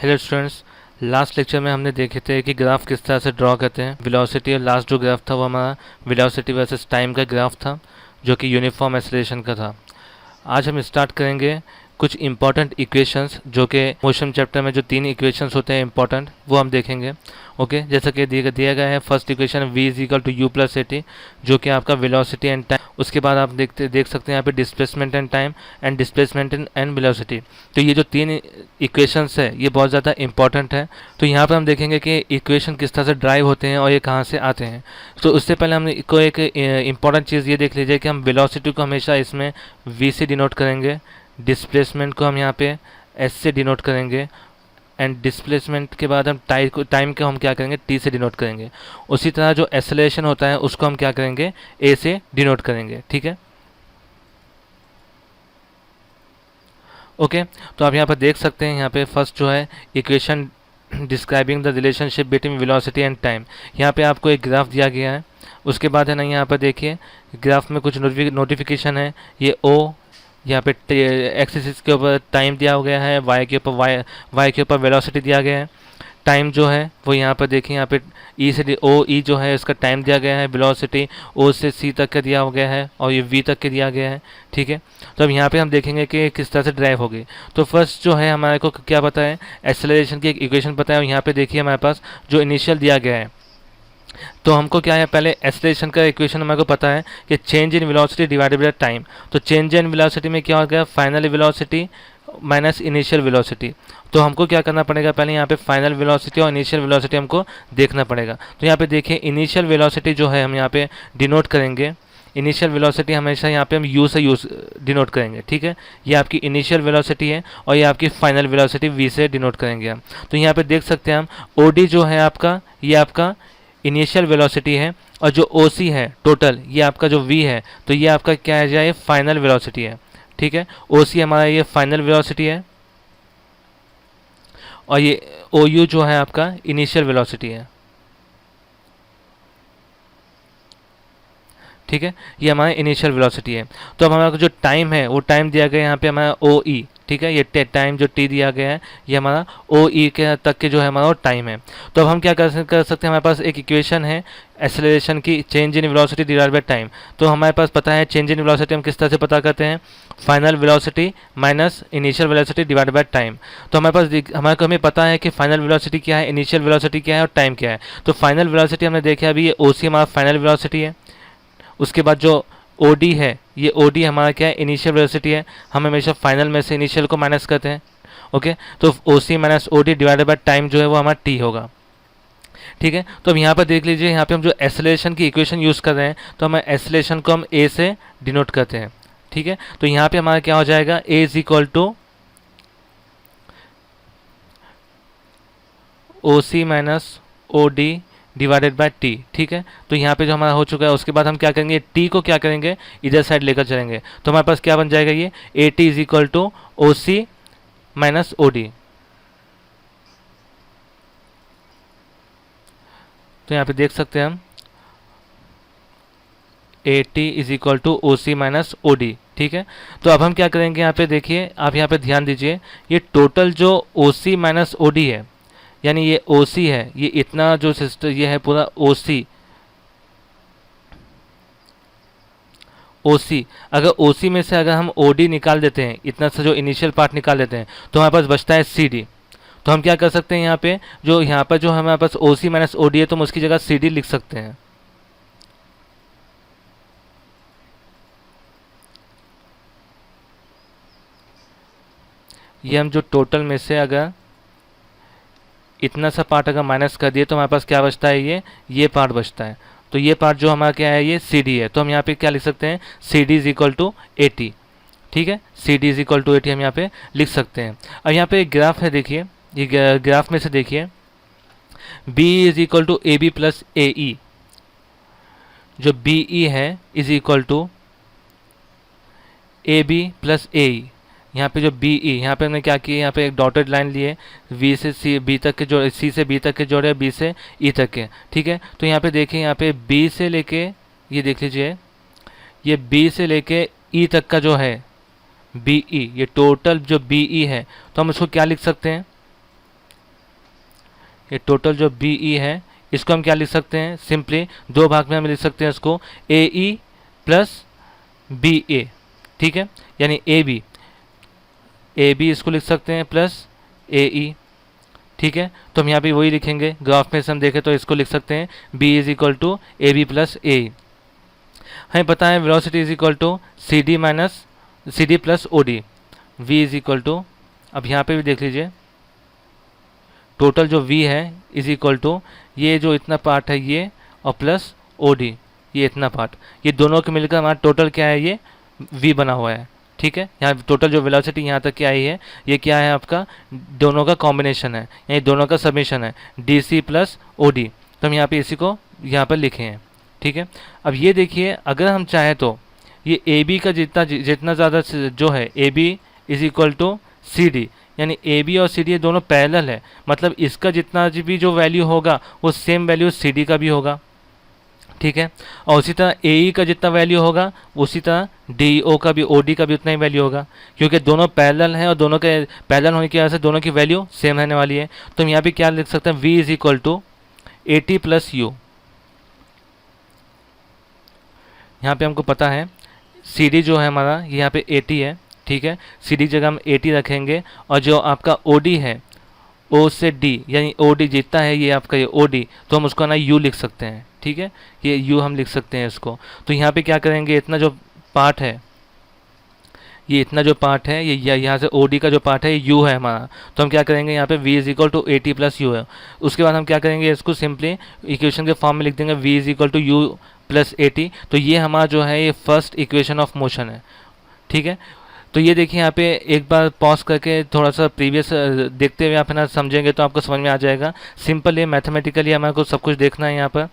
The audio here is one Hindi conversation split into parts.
हेलो स्टूडेंट्स, लास्ट लेक्चर में हमने देखे थे कि ग्राफ किस तरह से ड्रॉ करते हैं। वेलोसिटी और लास्ट जो ग्राफ था वो हमारा वेलोसिटी वर्सेस टाइम का ग्राफ था जो कि यूनिफॉर्म एक्सेलरेशन का था। आज हम स्टार्ट करेंगे कुछ इंपॉर्टेंट इक्वेशंस जो कि मोशन चैप्टर में जो 3 इक्वेशंस होते हैं इंपॉर्टेंट, वो हम देखेंगे। ओके, जैसा कि दिया गया है first equation v is equal to U plus A T, जो कि आपका वेलोसिटी एंड टाइम। उसके बाद आप देख सकते हैं यहाँ पे displacement and time and displacement and velocity. तो ये जो 3 इक्वेशंस है ये बहुत ज़्यादा इंपॉर्टेंट है। तो यहाँ पर हम देखेंगे कि इक्वेशन किस तरह से ड्राइव होते हैं और ये कहाँ से आते हैं। तो उससे पहले हम को एक इंपॉर्टेंट चीज़ ये देख लीजिए कि हम वेलोसिटी को हमेशा इसमें v से डिनोट करेंगे, डिस्प्लेसमेंट को हम यहाँ पे s से डिनोट करेंगे एंड डिस्प्लेसमेंट के बाद हम टाइम को हम क्या करेंगे t से डिनोट करेंगे। उसी तरह जो एक्सेलरेशन होता है उसको हम क्या करेंगे a से डिनोट करेंगे। ठीक है, ओके। तो आप यहाँ पर देख सकते हैं, यहाँ पे फर्स्ट जो है equation describing the relationship between velocity and time. यहाँ पे आपको एक ग्राफ दिया गया है। उसके बाद है ना, यहाँ पर देखिए ग्राफ में कुछ नोटिफिकेशन है। ये ओ, यहाँ पे एक्सिस के ऊपर टाइम दिया गया है, वाई के ऊपर वेलोसिटी दिया गया है। टाइम जो है वो यहाँ पर देखिए, यहाँ पे ई से ओ ई जो है इसका टाइम दिया गया है, वेलोसिटी ओ से सी तक का दिया हो गया है और ये वी तक के दिया गया है। ठीक है, तो अब यहाँ पे हम देखेंगे कि किस तरह से ड्राइव होगी। तो फर्स्ट जो है हमारे को क्या पता है, एक्सेलरेशन की एक इक्वेशन पता है। और यहाँ पे देखिए हमारे पास जो इनिशियल दिया गया है, तो हमको क्या है, पहले एक्सेलरेशन का इक्वेशन हमारे को पता है कि change in velocity divided by time. तो चेंज इन वेलोसिटी में क्या हो गया, final velocity minus initial velocity. तो हमको क्या करना पड़ेगा, पहले यहाँ पे फाइनल वेलोसिटी और इनिशियल वेलोसिटी हमको देखना पड़ेगा। तो यहाँ पे देखिए इनिशियल वेलोसिटी जो है हम यहाँ पे डिनोट करेंगे। इनिशियल वेलोसिटी हमेशा यहाँ पे हम u से डिनोट करेंगे। ठीक है, ये आपकी इनिशियल वेलोसिटी है और ये आपकी फाइनल वेलोसिटी v से डिनोट करेंगे हम। तो यहाँ पे देख सकते हैं हम od जो है आपका, ये आपका इनिशियल वेलोसिटी है और जो OC है टोटल, ये आपका जो V है, तो ये आपका क्या है जाए, फाइनल वेलोसिटी है। ठीक है, OC हमारा ये फाइनल वेलोसिटी है और ये OU जो है आपका इनिशियल वेलोसिटी है। ठीक है, ये हमारा इनिशियल वेलोसिटी है। तो अब हमारा जो टाइम है वो टाइम दिया गया है यहाँ पे हमारा OE। ठीक है, ये टाइम जो t दिया गया है ये हमारा OE के तक के जो है हमारा टाइम है। तो अब हम क्या कर सकते हैं, हमारे पास एक इक्वेशन है एक्सेलरेशन की, change in velocity divided by time. तो हमारे पास पता है चेंज इन वेलोसिटी हम किस तरह से पता करते हैं, final velocity minus initial velocity divided by time. तो हमें पता है कि फाइनल वेलोसिटी क्या है, इनिशियल वेलोसिटी क्या है और टाइम क्या है। तो फाइनल वेलोसिटी हमने देखा अभी, ये OC हमारा फाइनल वेलोसिटी है। उसके बाद जो OD है, ये OD हमारा क्या है, इनिशियल वेलोसिटी है। हम हमेशा फाइनल में से इनिशियल को माइनस करते हैं। ओके, तो OC minus OD divided by time जो है वो हमारा t होगा। ठीक है, तो अब यहाँ पर देख लीजिए, यहाँ पे हम जो एक्सेलरेशन की इक्वेशन यूज़ कर रहे हैं, तो हम एक्सेलरेशन को हम a से डिनोट करते हैं। ठीक है, तो यहाँ पे हमारा क्या हो जाएगा, a is equal to OC minus OD divided by T. ठीक है, तो यहाँ पे जो हमारा हो चुका है, उसके बाद हम क्या करेंगे, टी को क्या करेंगे, इधर साइड लेकर चलेंगे। तो हमारे पास क्या बन जाएगा, ये A T is equal to OC minus OD। तो यहाँ पे देख सकते हैं हम A T is equal to OC minus OD। ठीक है, तो अब हम क्या करेंगे, यहाँ पे देखिए, आप यहाँ पे ध्यान दीजिए, ये टोटल जो OC माइनस OD है, यानी ये OC है, ये इतना जो सिस्टम ये है पूरा OC। अगर OC में से अगर हम OD निकाल देते हैं, इतना सा जो इनिशियल पार्ट निकाल देते हैं, तो हमारे पास बचता है CD। तो हम क्या कर सकते हैं, यहाँ पर जो हमारे पास OC माइनस OD है, तो हम उसकी जगह CD लिख सकते हैं। ये हम जो टोटल में से अगर इतना सा पार्ट अगर माइनस कर दिए, तो हमारे पास क्या बचता है, ये पार्ट बचता है। तो ये पार्ट जो हमारा क्या है, ये CD है। तो हम यहाँ पे क्या लिख सकते हैं, CD इज इक्वल टू 80। ठीक है, CD इज इक्वल टू 80 हम यहाँ पे लिख सकते हैं। अब यहाँ पे एक ग्राफ है, देखिए ये ग्राफ में से देखिए B is equal to AB plus AE। जो BE है is equal to AB plus AE। यहाँ पे जो BE, यहाँ पे हमने क्या किया, यहाँ पे एक डॉटेड लाइन लिए, V से C B तक के जोड़े, C से B तक के जोड़े, B से E तक के। ठीक है, तो यहाँ पे देखिए, यहाँ पे B से लेके, ये देख लीजिए, ये B से लेके E तक का जो है BE, ये टोटल जो BE है, तो हम इसको क्या लिख सकते हैं, ये टोटल जो बी ई है इसको हम क्या लिख सकते हैं, सिंपली दो भाग में हम लिख सकते हैं इसको ए ई प्लस बी ए, ठीक है, यानी ए बी इसको लिख सकते हैं प्लस ए ई, ठीक है। तो हम यहाँ पे वही लिखेंगे, ग्राफ में से हम देखें तो इसको लिख सकते हैं B is equal to A B plus A E. हमें पता है velocity is equal to C D minus C D plus O D, V is equal to, अब यहाँ पे भी देख लीजिए टोटल जो v है इज इक्वल टू ये जो इतना पार्ट है ये और प्लस ओ डी, ये इतना पार्ट, ये दोनों के मिलकर हमारा टोटल क्या है, ये v बना हुआ है, ठीक है। यहाँ टोटल जो वेलोसिटी यहाँ तक क्या आई है, ये क्या है आपका दोनों का कॉम्बिनेशन है, यानी दोनों का समेशन है D C plus O D. तो हम यहाँ पे इसी को यहाँ पर लिखे हैं, ठीक है। अब ये देखिए अगर हम चाहें तो ये ए बी का जितना ज़्यादा जो है A B is equal to C D, यानी ए बी और सी डी दोनों पैरेलल है, मतलब इसका जितना भी जो वैल्यू होगा वो सेम वैल्यू सी डी का भी होगा, ठीक है। और उसी तरह ए ई का जितना वैल्यू होगा उसी तरह डी ओ का भी, ओ डी का भी उतना ही वैल्यू होगा, क्योंकि दोनों पैरेलल हैं और दोनों के पैरेलल होने की वजह से दोनों की वैल्यू सेम रहने वाली है। तो हम यहाँ पे क्या लिख सकते हैं, V is equal to A T plus U. यहाँ पे हमको पता है सी डी जो है हमारा ये यहाँ पे ए टी है, ठीक है, सी डी जगह हम ए टी रखेंगे और जो आपका ओ डी है ओ से डी, यानी ओ डी जितना है ये आपका ये ओ डी, तो हम उसको ना यू लिख सकते हैं, ठीक है, ये यू हम लिख सकते हैं इसको। तो यहाँ पे क्या करेंगे, इतना जो पार्ट है ये इतना जो पार्ट है ये यहाँ से ओ डी का जो पार्ट है ये यू है हमारा, तो हम क्या करेंगे यहाँ पे v is equal to A T plus U है। उसके बाद हम क्या करेंगे, इसको सिंपली इक्वेशन के फॉर्म में लिख देंगे v is equal to U plus A T. तो ये हमारा जो है ये फर्स्ट इक्वेशन ऑफ मोशन है, ठीक है। तो ये देखिए यहाँ पे एक बार पॉज करके थोड़ा सा प्रीवियस देखते हुए आप है ना समझेंगे तो आपको समझ में आ जाएगा। सिंपल ये मैथमेटिकली हमारे को सब कुछ देखना है। यहाँ पर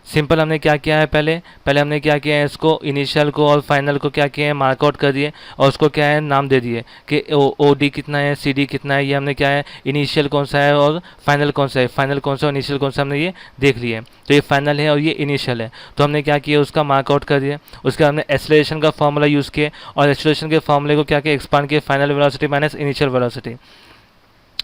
सिंपल हमने क्या किया है, पहले हमने क्या किया है, इसको इनिशियल को और फाइनल को क्या किया है, मार्कआउट कर दिए और उसको क्या है नाम दे दिए कि ओ डी कितना है, सी डी कितना है, ये हमने क्या है इनिशियल कौन सा है और फाइनल कौन सा है, फाइनल कौन सा और इनिशियल कौन सा हमने ये देख लिया है। तो ये फाइनल है और ये इनिशियल है, तो हमने क्या किया उसका मार्कआउट कर दिया। उसके बाद हमने एक्सेलरेशन का फॉर्मूला यूज़ किया और एक्सेलरेशन के फॉर्मूले को क्या किया, एक्सपांड किया final velocity minus initial velocity.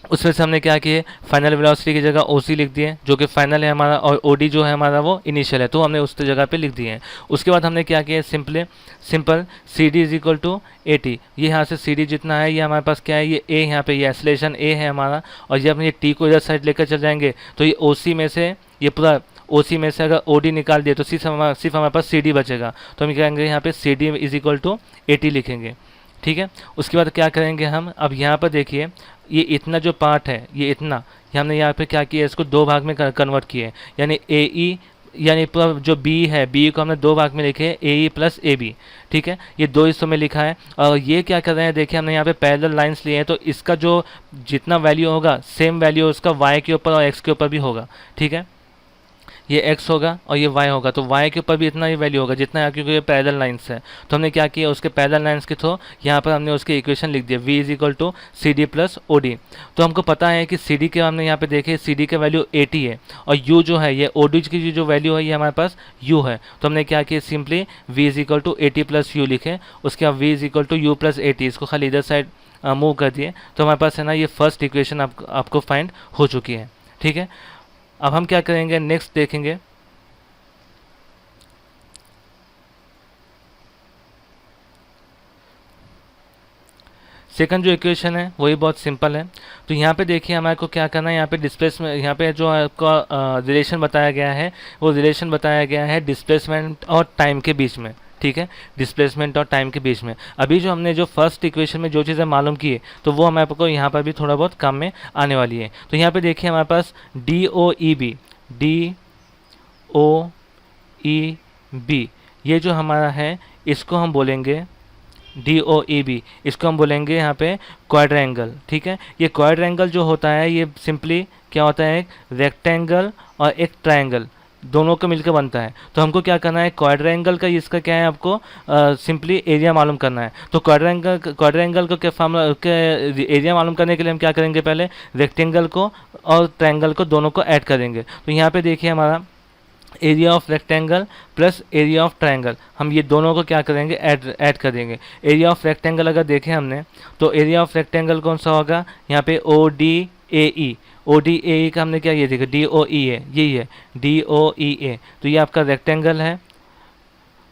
उसमें से हमने क्या किया, फाइनल वेलोसिटी की जगह ओ सी लिख दिए जो कि फाइनल है हमारा, और ओ डी जो है हमारा वो इनिशियल है, तो हमने उस जगह पे लिख दिए हैं। उसके बाद हमने क्या किया, simple C D is equal to A T, ये यहाँ से सी डी जितना है ये हमारे पास क्या है, ये ए यहाँ पे ये एक्सेलरेशन ए है हमारा, और जब हम ये टी को इधर साइड लेकर चल जाएंगे तो ये ओ सी में से ये पूरा ओ सी में से अगर ओ डी निकाल दिए तो सिर्फ हमारे पास सी डी बचेगा। तो हम क्या करेंगे, यहाँ पे C D is equal to A T लिखेंगे, ठीक है। उसके बाद क्या करेंगे हम, अब यहाँ पर देखिए ये इतना जो पार्ट है ये इतना, ये हमने यहाँ पे क्या किया, इसको दो भाग में कन्वर्ट किए, यानी ए ई यानी पूरा जो बी है बी को हमने दो भाग में लिखे ए ई प्लस ए बी, ठीक है, ये दो हिस्सों में लिखा है। और ये क्या कर रहे हैं, देखिए हमने यहाँ पे पैरेलल लाइंस लिए हैं, तो इसका जो जितना वैल्यू होगा सेम वैल्यू उसका वाई के ऊपर और एक्स के ऊपर भी होगा, ठीक है, ये x होगा और ये y होगा, तो y के ऊपर भी इतना ही वैल्यू होगा जितना है, क्योंकि ये पैरेलल लाइंस है। तो हमने क्या किया, उसके पैरेलल लाइंस के थ्रू यहाँ पर हमने उसके इक्वेशन लिख दिया, v is equal to C D plus O D. तो हमको पता है कि सी डी के हमने यहाँ पे देखे सी डी का वैल्यू 80 है और u जो है ये ओ डी की जो वैल्यू है ये हमारे पास u है। तो हमने क्या किया, simply v is equal to 80 plus U लिखे, उसके बाद v is equal to U plus 80, इसको खाली इधर साइड मूव कर दिए, तो हमारे पास है ना ये फर्स्ट इक्वेशन आपको फाइंड हो चुकी है, ठीक है। अब हम क्या करेंगे, नेक्स्ट देखेंगे सेकंड जो इक्वेशन है वही बहुत सिंपल है। तो यहाँ पे देखिए हमारे को क्या करना है, यहाँ पे डिस्प्लेसमेंट, यहाँ पे जो आपका रिलेशन बताया गया है वो रिलेशन बताया गया है डिस्प्लेसमेंट और टाइम के बीच में, ठीक है, डिस्प्लेसमेंट और टाइम के बीच में। अभी जो हमने जो फर्स्ट इक्वेशन में जो चीज़ें मालूम की है तो वो हमारे को यहाँ पर भी थोड़ा बहुत काम में आने वाली है। तो यहाँ पर देखिए हमारे पास डी ओ ई बी ये जो हमारा है इसको हम बोलेंगे डी ओ ई बी, इसको हम बोलेंगे यहाँ पे क्वाड्रेंगल, ठीक है। ये क्वाड्रेंगल जो होता है ये सिंपली क्या होता है, एक रेक्टेंगल और एक ट्रायंगल दोनों को मिलकर बनता है। तो हमको क्या करना है, क्वाड्रेंगल का इसका क्या है, आपको सिंपली एरिया मालूम करना है। तो क्वाड्रेंगल को क्या फॉर्मूला के एरिया मालूम करने के लिए हम क्या करेंगे, पहले रेक्टेंगल को और ट्रायंगल को दोनों को ऐड करेंगे। तो यहाँ पे देखिए हमारा area of rectangle plus area of triangle, हम ये दोनों को क्या करेंगे, ऐड कर देंगे। एरिया ऑफ रेक्टेंगल अगर देखें हमने तो एरिया ऑफ रेक्टेंगल कौन सा होगा, यहाँ पे O D A E, O D A ई का हमने क्या, ये देखो डी ओ ई ए, यही है डी ओ ई ए। तो ये आपका रेक्टेंगल है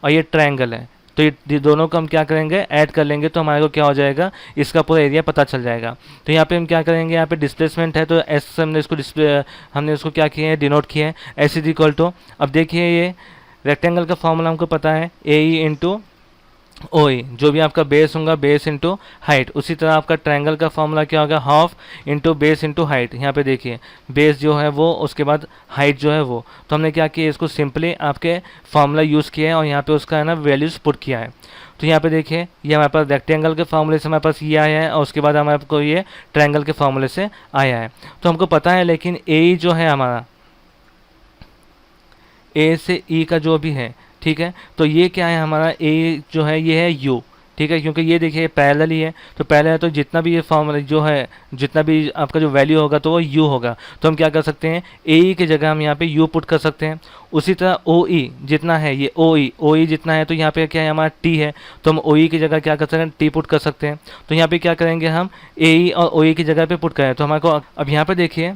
और ये ट्रायंगल है। तो ये दोनों को हम क्या करेंगे, ऐड कर लेंगे तो हमारे को क्या हो जाएगा, इसका पूरा एरिया पता चल जाएगा। तो यहाँ पे हम क्या करेंगे, यहाँ पे डिस्प्लेसमेंट है तो एस से हमने इसको हमने इसको क्या किया है, डिनोट किया है, एस इज इक्वल टू, अब देखिए ये रेक्टेंगल का फॉर्मूला हमको पता है, ए ई इंटू ओ ई, जो भी आपका बेस होगा बेस इंटू हाइट। उसी तरह आपका ट्रायंगल का फॉर्मूला क्या होगा, half into base into height. यहाँ पे देखिए बेस जो है वो, उसके बाद हाइट जो है वो। तो हमने क्या किया, इसको सिंपली आपके फॉर्मूला यूज़ किया है और यहाँ पे उसका है ना वैल्यूज़ पुट किया है। तो यहाँ पे देखिए ये हमारे पास रेक्टेंगल के फॉर्मूले से हमारे पास ये आया है और उसके बाद हमारे को ये ट्रायंगल के फॉर्मूले से आया है। तो हमको पता है, लेकिन ए जो है हमारा, ए से ई का जो भी है, ठीक है, तो ये क्या है हमारा, ए जो है ये है यू, ठीक है, क्योंकि ये देखिए पैरेलल ही है। तो पैरेलल है तो जितना भी ये फॉर्मूला जो है, जितना भी आपका जो वैल्यू होगा तो वो यू होगा। तो हम क्या कर सकते हैं, ए ई की जगह हम यहाँ पे यू पुट कर सकते हैं। उसी तरह ओ ई जितना है, ये ओ ई जितना है, तो यहाँ पे क्या है हमारा टी है, तो हम ओ ई की जगह क्या कर सकते हैं, टी पुट कर सकते हैं। तो यहाँ पे क्या करेंगे हम, ए ई और ओ ई की जगह पे पुट करें तो हमारे को, अब यहाँ पे देखिए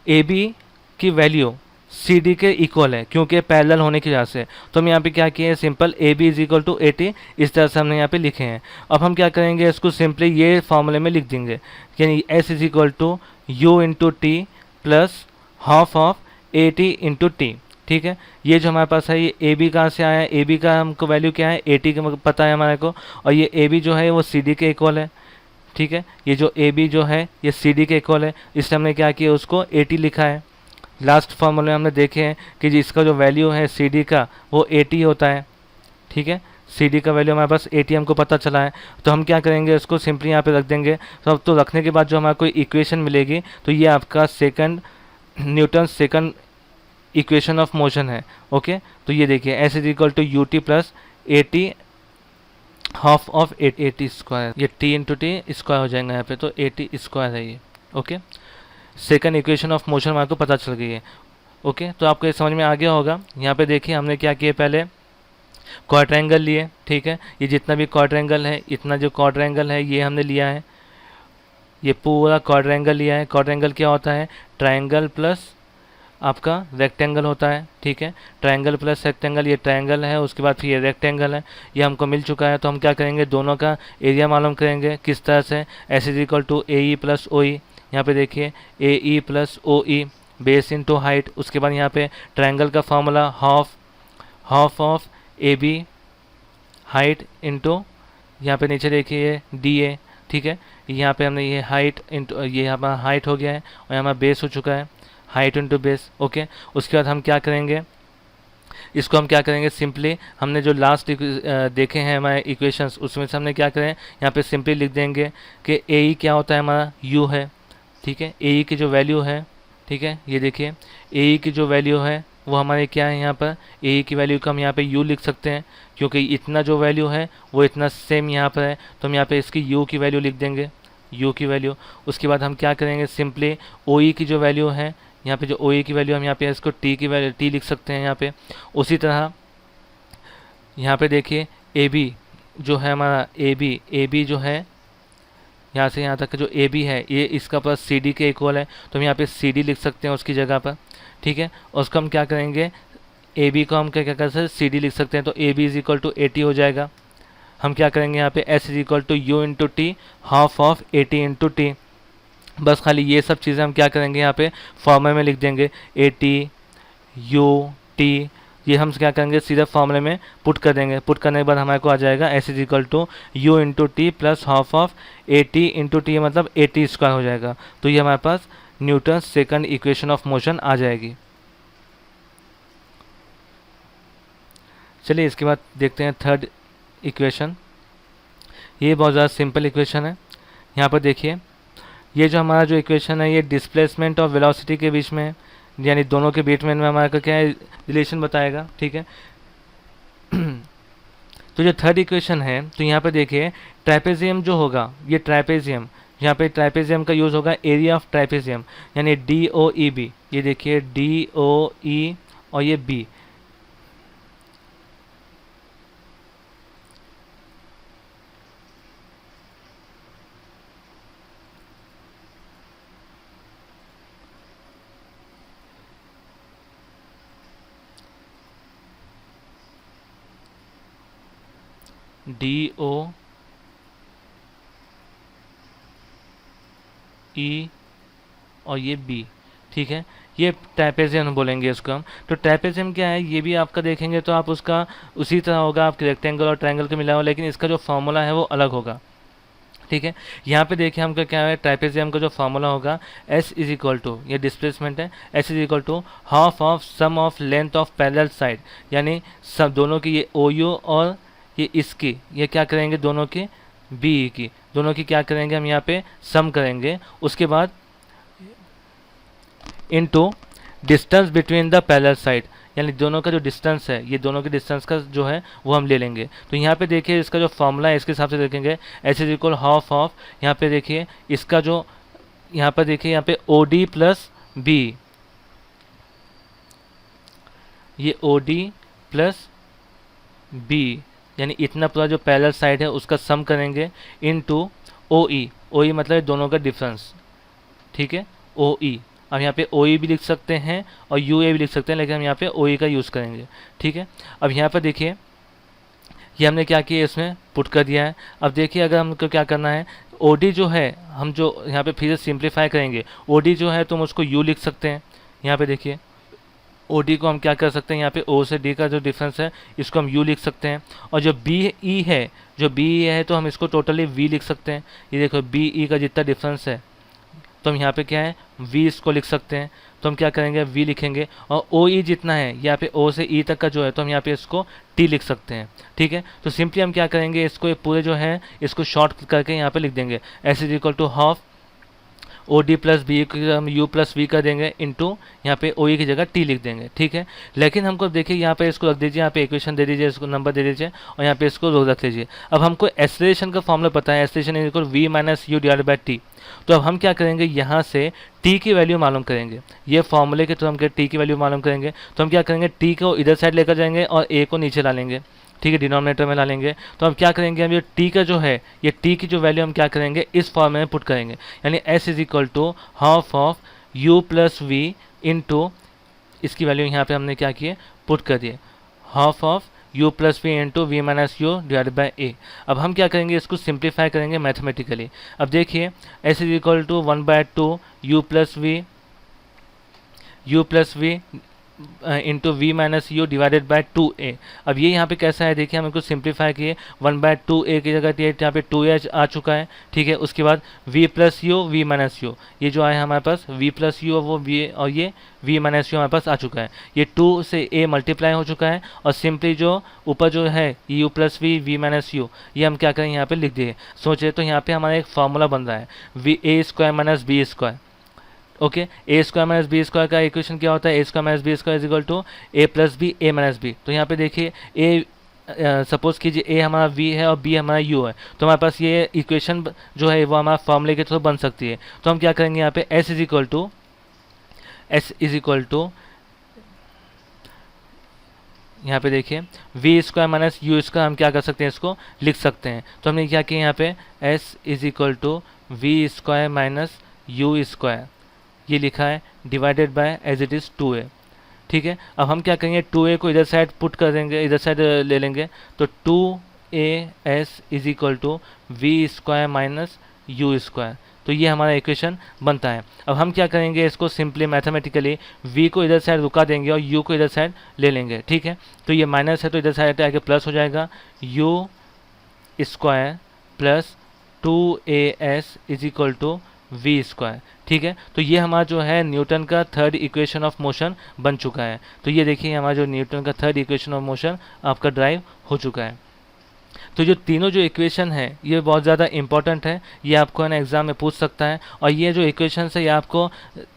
ए बी की वैल्यू सी डी के इक्वल है क्योंकि पैरेलल होने की वजह से। तो हम यहाँ पे क्या किए हैं, simple A B is equal to A T, इस तरह से हमने यहाँ पे लिखे हैं। अब हम क्या करेंगे, इसको सिंपली ये फॉर्मूले में लिख देंगे, यानी S is equal to U into T plus half of A T into T. ठीक है, ये जो हमारे पास है, ये ए बी कहाँ से आया है, ए बी का हमको वैल्यू क्या है, ए टी का पता है हमारे को, और ये ए बी जो है वो सी डी के इक्वल है। ठीक है, ये जो ए बी जो है ये सी डी के इक्वल है, इसलिए हमने क्या किया, उसको ए टी लिखा है। लास्ट फॉर्मूले हमने देखे हैं कि इसका जो वैल्यू है सी डी का वो 80 होता है। ठीक है, सी डी का वैल्यू हमारे पास 80 हमको पता चला है। तो हम क्या करेंगे, इसको सिंपली यहाँ पे रख देंगे। तो अब तो रखने के बाद जो हमारा कोई इक्वेशन मिलेगी तो ये आपका second Newton second equation of motion है। ओके, तो ये देखिए S is equal to U T plus A T half of A T square, ये टी इंटू टी स्क्वायर हो जाएगा यहाँ पे, तो ए टी स्क्वायर है ये। Okay, second equation of motion हमारे को पता चल गई है। ओके, तो आपको ये समझ में आ गया होगा। यहाँ पे देखिए हमने क्या किया, पहले क्वाड्रेंगल लिए। ठीक है, ये जितना भी क्वाड्रेंगल है, इतना जो क्वाड्रेंगल है ये हमने लिया है, ये पूरा क्वाड्रेंगल लिया है। क्वाड्रेंगल क्या होता है, ट्रायंगल प्लस आपका रेक्टेंगल होता है। ठीक है, ट्रायंगल प्लस रेक्टेंगल, ये ट्रायंगल है, उसके बाद फिर ये रेक्टेंगल है, ये हमको मिल चुका है। तो हम क्या करेंगे, दोनों का एरिया मालूम करेंगे। किस तरह से, S is equal to A E plus O E, यहाँ पे देखिए A E plus O E, base into height. उसके बाद यहाँ पे ट्रायंगल का formula half of A B height into, यहाँ पे नीचे देखिए डी ए। ठीक है, यहाँ पे हमने ये हाइट इंटू, ये हमारा हाइट हो गया है और हमारा बेस हो चुका है, हाइट इंटू बेस। ओके, उसके बाद हम क्या करेंगे, इसको हम क्या करेंगे, सिंपली हमने जो लास्ट देखे हैं हमारे इक्वेशंस, उसमें से हमने क्या करें, यहाँ पे सिंपली लिख देंगे कि ए ई क्या होता है हमारा, यू है। ठीक है, ए ई की जो वैल्यू है, ठीक है, ये देखिए ए ई की जो वैल्यू है वो हमारे क्या है, यहाँ पर ए ई की वैल्यू को हम यहाँ पे यू लिख सकते हैं क्योंकि इतना जो वैल्यू है वो इतना सेम यहाँ पर है। तो हम यहाँ पे इसकी यू की वैल्यू लिख देंगे, यू की वैल्यू। उसके बाद हम क्या करेंगे, सिंपली ओ ई की जो वैल्यू है, यहाँ पे जो ओ ई की वैल्यू हम यहाँ पे इसको टी की वैल्यू टी लिख सकते हैं यहाँ पे। उसी तरह यहाँ पे देखिए ए बी जो है हमारा, ए बी जो है यहाँ से यहाँ तक जो ए बी है ये इसका प्लस सी डी के इक्वल है। तो हम यहाँ पे सी डी लिख सकते हैं उसकी जगह पर। ठीक है, और उसको हम क्या करेंगे, ए बी को हम क्या क्या कर सकते हैं, सी डी लिख सकते हैं। तो A B is equal to A T हो जाएगा। हम क्या करेंगे, यहाँ पे S is equal to U into T half of A T into T. बस खाली ये सब चीज़ें हम क्या करेंगे, यहाँ पे फॉर्मूले में लिख देंगे, ए टी यू टी, ये हम क्या करेंगे सीधा फॉर्मूले में पुट कर देंगे। पुट करने के बाद हमारे को आ जाएगा S is equal to U into T plus half of A T into T, मतलब ए टी स्क्वायर हो जाएगा। तो ये हमारे पास Newton second equation of motion आ जाएगी। चलिए इसके बाद देखते हैं थर्ड इक्वेशन। ये बहुत ज़्यादा सिंपल इक्वेशन है। यहाँ पर देखिए ये जो हमारा जो इक्वेशन है ये डिस्प्लेसमेंट और वेलोसिटी के बीच में है, यानी दोनों के बीच में हमारे को क्या है, रिलेशन बताएगा। ठीक है, तो जो थर्ड इक्वेशन है, तो यहाँ पे देखिए ट्रापेजियम जो होगा, ये ट्रापेजियम, यहाँ पे ट्रापेजियम का यूज़ होगा एरिया ऑफ ट्रापेजियम, यानी डी ओ ई बी। ये देखिए डी ओ ई और ये बी, DO E और ये B, ठीक है। ये ट्रापेजियम बोलेंगे इसको हम। तो ट्रापेजियम क्या है, ये भी आपका देखेंगे तो आप उसका उसी तरह होगा, आपके रेक्टेंगल और ट्रायंगल के मिला हो, लेकिन इसका जो फॉर्मूला है वो अलग होगा, ठीक है। यहाँ पे देखिए हमका क्या है, ट्रापेजियम का जो फॉर्मूला होगा S इज इक्वल टू, ये डिस्प्लेसमेंट है, S is equal to half of sum of length of parallel side, यानी सब दोनों की, ये OU और ये इसकी, ये क्या करेंगे दोनों के BE की, दोनों की क्या करेंगे हम यहाँ पे सम करेंगे, उसके बाद into distance between the parallel side, यानी दोनों का जो डिस्टेंस है, ये दोनों के डिस्टेंस का जो है वो हम ले लेंगे। तो यहाँ पे देखिए इसका जो फॉर्मूला है इसके हिसाब से देखेंगे, S is equal half of, यहाँ पे देखिए इसका जो, यहाँ पर देखिए यहाँ पे OD प्लस B, ये OD प्लस B, यानी इतना पूरा जो पैरेलल साइड है उसका सम करेंगे इनटू OE, OE मतलब दोनों का डिफरेंस, ठीक है, OE। अब यहाँ पे OE भी लिख सकते हैं और UA भी लिख सकते हैं, लेकिन हम यहाँ पे OE का यूज़ करेंगे, ठीक है। अब यहाँ पर देखिए ये हमने क्या किया, इसमें पुट कर दिया है। अब देखिए अगर हमको क्या करना है, OD जो है हम जो यहाँ पे फिर से सिंप्लीफाई करेंगे, OD जो है तुम उसको U लिख सकते हैं। यहाँ पे देखिए OD को हम क्या कर सकते हैं, यहाँ पे O से D का जो डिफरेंस है इसको हम U लिख सकते हैं, और जो BE है, जो BE है तो हम इसको टोटली V लिख सकते हैं। ये देखो BE का जितना डिफरेंस है तो हम यहाँ पे क्या है V इसको लिख सकते हैं, तो हम क्या करेंगे V लिखेंगे, और OE जितना है यहाँ पे O से E तक का जो है तो हम यहाँ पे इसको T लिख सकते हैं, ठीक है। तो सिंपली हम क्या करेंगे, इसको ये पूरे जो है इसको शॉर्ट करके यहाँ पे लिख देंगे, S is equal to half OD plus B को हम U प्लस V कर देंगे इंटू यहाँ पे OE की जगह T लिख देंगे, ठीक है। लेकिन हमको देखिए यहाँ पे इसको रख दीजिए, यहाँ पे इक्वेशन दे दीजिए, इसको नंबर दे दीजिए और यहाँ पे इसको रो रख लीजिए। अब हमको एक्सेलरेशन का फॉर्मूला पता है, acceleration is equal V minus U divided by T। तो अब हम क्या करेंगे, यहाँ से T की वैल्यू मालूम करेंगे, ये फॉर्मूले के थ्रू हम T की वैल्यू मालूम करेंगे। तो हम क्या करेंगे, T को इधर साइड लेकर जाएंगे और A को नीचे ला लेंगे, ठीक है, डिनोमिनेटर में ला लेंगे। तो हम क्या करेंगे, हम ये T का जो है, ये T की जो वैल्यू हम क्या करेंगे इस फॉर्म में पुट करेंगे, यानी S is equal to half of U plus V into, इसकी वैल्यू यहाँ पे हमने क्या किए पुट कर दिए, half of U plus V into V minus U divided by A। अब हम क्या करेंगे, इसको सिंप्लीफाई करेंगे मैथमेटिकली। अब देखिए S is equal to 1/2 U plus V into V minus U divided by 2A। अब ये यहाँ पे कैसा है, देखिए हम इसको सिंप्लीफाई किए, 1/2A की जगह यहाँ पे 2A आ चुका है, ठीक है। उसके बाद V plus U V minus U, ये जो आया हमारे पास V प्लस U और वो V, और ये V माइनस U हमारे पास आ चुका है। ये 2 से A मल्टीप्लाई हो चुका है, और सिंपली जो ऊपर जो है U plus V minus U, ये हम क्या करें यहाँ पे लिख दिए। सोचे तो यहाँ पे हमारा एक फार्मूला बन रहा है A square minus B square, okay. A square minus B square का इक्वेशन क्या होता है, A square minus B square is equal to A plus B A minus B। तो यहाँ पे देखिए A सपोज कीजिए A हमारा V है और B हमारा U है, तो हमारे पास ये इक्वेशन जो है वो हमारा फॉर्मूले के थ्रू बन सकती है। तो हम क्या करेंगे, यहाँ पे S इज इक्वल टू यहाँ पे देखिए V square minus U square हम क्या कर सकते हैं, इसको लिख सकते हैं। तो हमने क्या किया, यहाँ पे S is equal to V square minus U square, ये लिखा है divided by as it is 2A, ठीक है। अब हम क्या करेंगे, 2A को इधर साइड पुट कर देंगे, इधर साइड ले लेंगे, तो 2AS is equal to V square minus U square. तो ये हमारा इक्वेशन बनता है। अब हम क्या करेंगे, इसको सिंपली मैथमेटिकली V को इधर साइड रुका देंगे और U को इधर साइड ले लेंगे, ठीक है। तो ये माइनस है तो इधर साइड आके प्लस हो जाएगा, U square plus 2AS is equal to V square, ठीक है। तो ये हमारा जो है न्यूटन का थर्ड इक्वेशन ऑफ मोशन बन चुका है। तो ये देखिए हमारा जो न्यूटन का थर्ड इक्वेशन ऑफ मोशन आपका ड्राइव हो चुका है। तो जो तीनों जो इक्वेशन है ये बहुत ज़्यादा इंपॉर्टेंट है, ये आपको है ना एग्ज़ाम में पूछ सकता है, और ये जो इक्वेशंस है ये आपको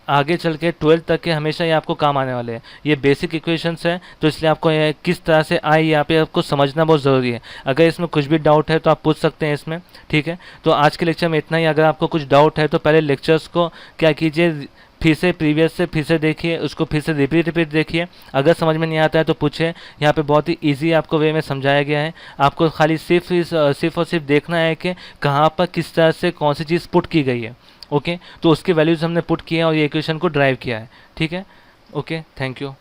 आगे चल के 12th तक के हमेशा ये आपको काम आने वाले हैं। ये बेसिक इक्वेशंस है, तो इसलिए आपको ये किस तरह से आए यहाँ पे आपको समझना बहुत ज़रूरी है। अगर इसमें कुछ भी डाउट है तो आप पूछ सकते हैं इसमें, ठीक है। तो आज के लेक्चर में इतना ही। अगर आपको कुछ डाउट है तो पहले लेक्चर्स को क्या कीजिए, फिर से प्रीवियस से फिर से देखिए, उसको फिर से रिपीट देखिए। अगर समझ में नहीं आता है तो पूछें, यहाँ पे बहुत ही इजी आपको वे में समझाया गया है। आपको खाली सिर्फ और सिर्फ देखना है कि कहाँ पर किस तरह से कौन सी चीज़ पुट की गई है, ओके। तो उसके वैल्यूज़ हमने पुट किए हैं और ये इक्वेशन को ड्राइव किया है, ठीक है। Okay, thank you.